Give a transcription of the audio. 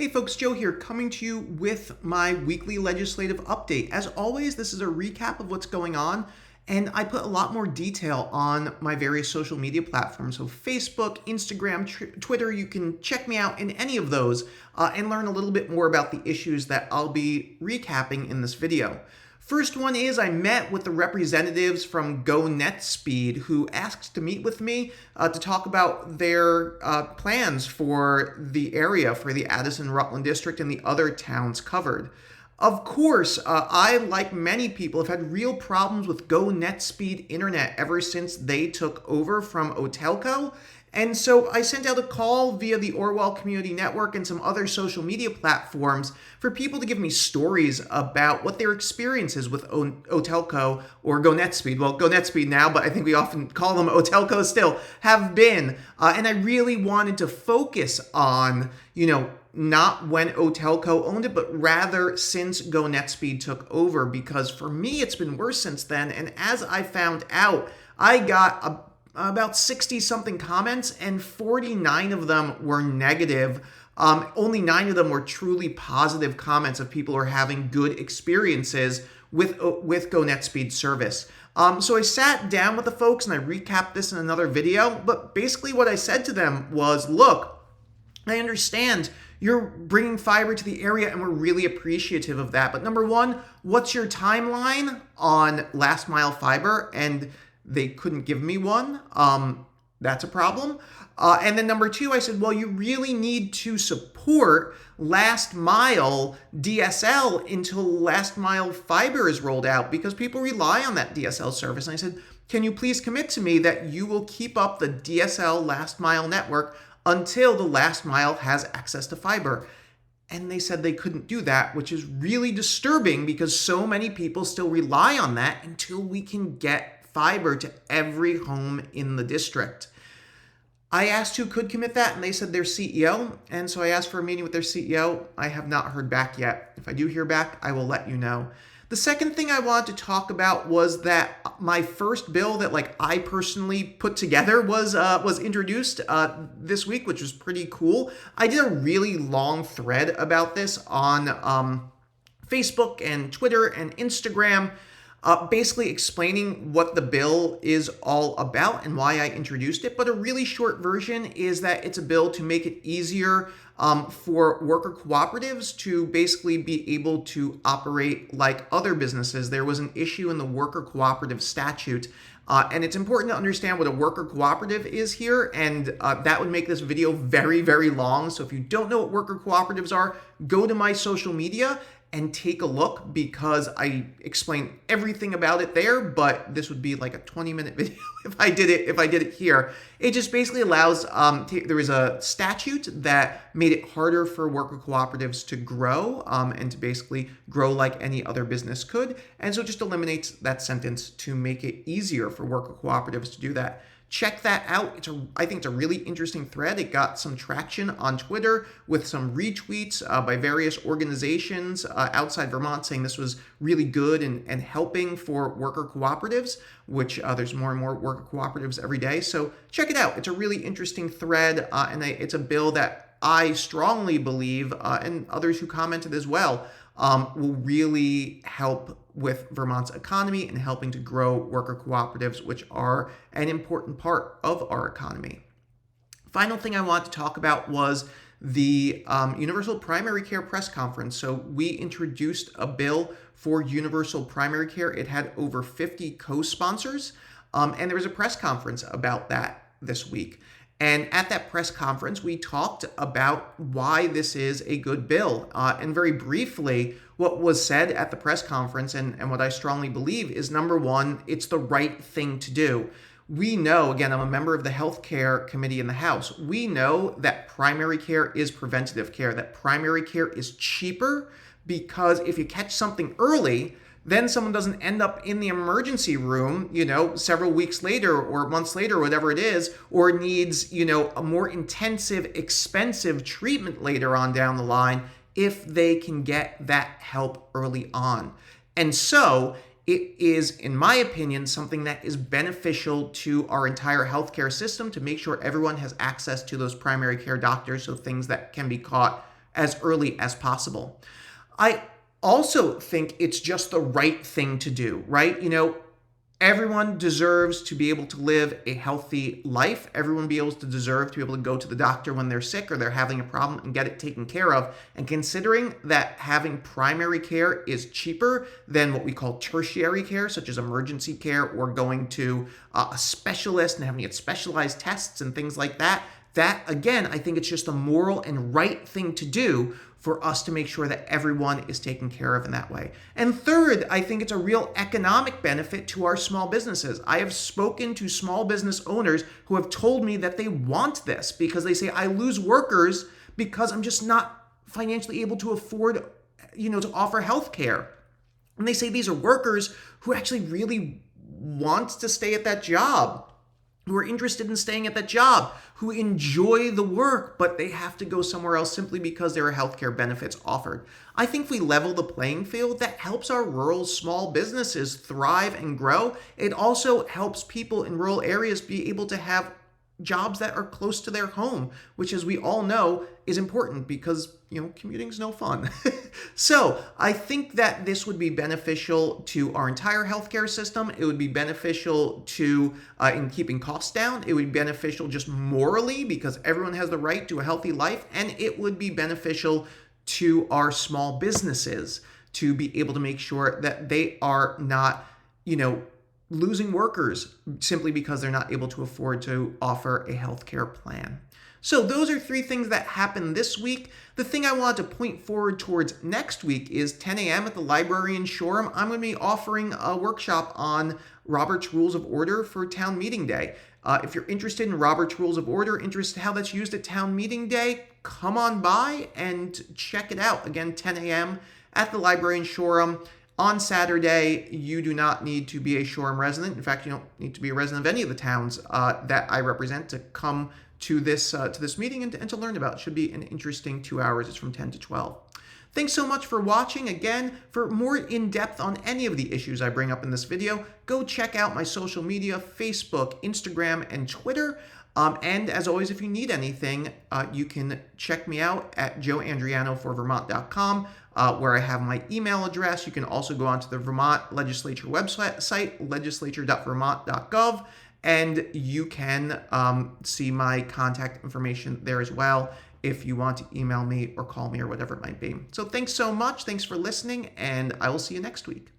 Hey folks, Joe here, coming to you with my weekly legislative update. As always, this is a recap of what's going on, and I put a lot more detail on my various social media platforms. So Facebook, Instagram, Twitter, you can check me out in any of those and learn a little bit more about the issues that I'll be recapping in this video. First one is I met with the representatives from GoNetSpeed who asked to meet with me to talk about their plans for the area, for the Addison-Rutland district and the other towns covered. Of course, I, like many people, have had real problems with GoNetSpeed internet ever since they took over from Otelco. And so I sent out a call via the Orwell Community Network and some other social media platforms for people to give me stories about what their experiences with Otelco or GoNetSpeed, well, GoNetSpeed now, but I think we often call them Otelco still, have been. And I really wanted to focus on, not when Otelco owned it, but rather since GoNetSpeed took over, because for me, it's been worse since then. And as I found out, I got about 60-something comments, and 49 of them were negative. Only 9 of them were truly positive comments of people who are having good experiences with GoNetSpeed service. So I sat down with the folks and I recapped this in another video, but basically what I said to them was, look, I understand you're bringing fiber to the area and we're really appreciative of that. But number one, what's your timeline on last mile fiber? And they couldn't give me one. That's a problem. And then number two, I said, well, you really need to support last mile DSL until last mile fiber is rolled out because people rely on that DSL service. And I said, can you please commit to me that you will keep up the DSL last mile network until the last mile has access to fiber? And they said they couldn't do that, which is really disturbing because so many people still rely on that until we can get fiber to every home in the district. I asked who could commit that, and they said their CEO. And so I asked for a meeting with their CEO. I have not heard back yet. If I do hear back, I will let you know. The second thing I wanted to talk about was that my first bill that I personally put together was introduced this week, which was pretty cool. I did a really long thread about this on Facebook and Twitter and Instagram, basically explaining what the bill is all about and why I introduced it. But a really short version is that it's a bill to make it easier for worker cooperatives to basically be able to operate like other businesses. There was an issue in the worker cooperative statute, and it's important to understand what a worker cooperative is here, and that would make this video very, very long. So if you don't know what worker cooperatives are, go to my social media and take a look because I explain everything about it there, but this would be like a 20-minute video if I did it here. It just basically allows, there was a statute that made it harder for worker cooperatives to grow and to basically grow like any other business could. And so it just eliminates that sentence to make it easier for worker cooperatives to do that. Check that out. I think it's a really interesting thread. It got some traction on Twitter with some retweets by various organizations outside Vermont saying this was really good and helping for worker cooperatives, which there's more and more worker cooperatives every day. So check it out. It's a really interesting thread, and it's a bill that I strongly believe, and others who commented as well, will really help with Vermont's economy and helping to grow worker cooperatives, which are an important part of our economy. Final thing I want to talk about was the Universal Primary Care press conference. So we introduced a bill for universal primary care. It had over 50 co-sponsors, and there was a press conference about that this week. And at that press conference, we talked about why this is a good bill. And very briefly, what was said at the press conference and what I strongly believe is, number one, it's the right thing to do. We know, again, I'm a member of the Healthcare Committee in the House. We know that primary care is preventative care, that primary care is cheaper because if you catch something early, then someone doesn't end up in the emergency room, several weeks later or months later, or whatever it is, or needs, a more intensive, expensive treatment later on down the line if they can get that help early on. And so it is, in my opinion, something that is beneficial to our entire healthcare system to make sure everyone has access to those primary care doctors, so things that can be caught as early as possible. I also think it's just the right thing to do, right? Everyone deserves to be able to live a healthy life. Everyone deserves to be able to go to the doctor when they're sick or they're having a problem and get it taken care of. And considering that having primary care is cheaper than what we call tertiary care, such as emergency care or going to a specialist and having to get specialized tests and things like that, again, I think it's just a moral and right thing to do for us to make sure that everyone is taken care of in that way. And third, I think it's a real economic benefit to our small businesses. I have spoken to small business owners who have told me that they want this because they say, I lose workers because I'm just not financially able to afford, to offer health care. And they say these are workers who actually really want to stay at that job, who are interested in staying at that job, who enjoy the work, but they have to go somewhere else simply because there are healthcare benefits offered. I think if we level the playing field, that helps our rural small businesses thrive and grow. It also helps people in rural areas be able to have jobs that are close to their home, which, as we all know, is important because, commuting is no fun. So I think that this would be beneficial to our entire healthcare system. It would be beneficial to in keeping costs down. It would be beneficial just morally because everyone has the right to a healthy life. And it would be beneficial to our small businesses to be able to make sure that they are not, losing workers simply because they're not able to afford to offer a healthcare plan. So those are 3 things that happened this week. The thing I wanted to point forward towards next week is 10 a.m. at the library in Shoreham. I'm going to be offering a workshop on Robert's Rules of Order for Town Meeting Day. If you're interested in Robert's Rules of Order, interested in how that's used at Town Meeting Day, come on by and check it out. Again, 10 a.m. at the library in Shoreham. On Saturday, you do not need to be a Shoreham resident. In fact, you don't need to be a resident of any of the towns that I represent to come to this meeting and to learn about. It should be an interesting 2 hours. It's from 10 to 12. Thanks so much for watching. Again, for more in-depth on any of the issues I bring up in this video, go check out my social media, Facebook, Instagram, and Twitter. And as always, if you need anything, you can check me out at joeandrianoforvermont.com, where I have my email address. You can also go onto the Vermont Legislature website, legislature.vermont.gov, and you can see my contact information there as well if you want to email me or call me or whatever it might be. So thanks so much. Thanks for listening, and I will see you next week.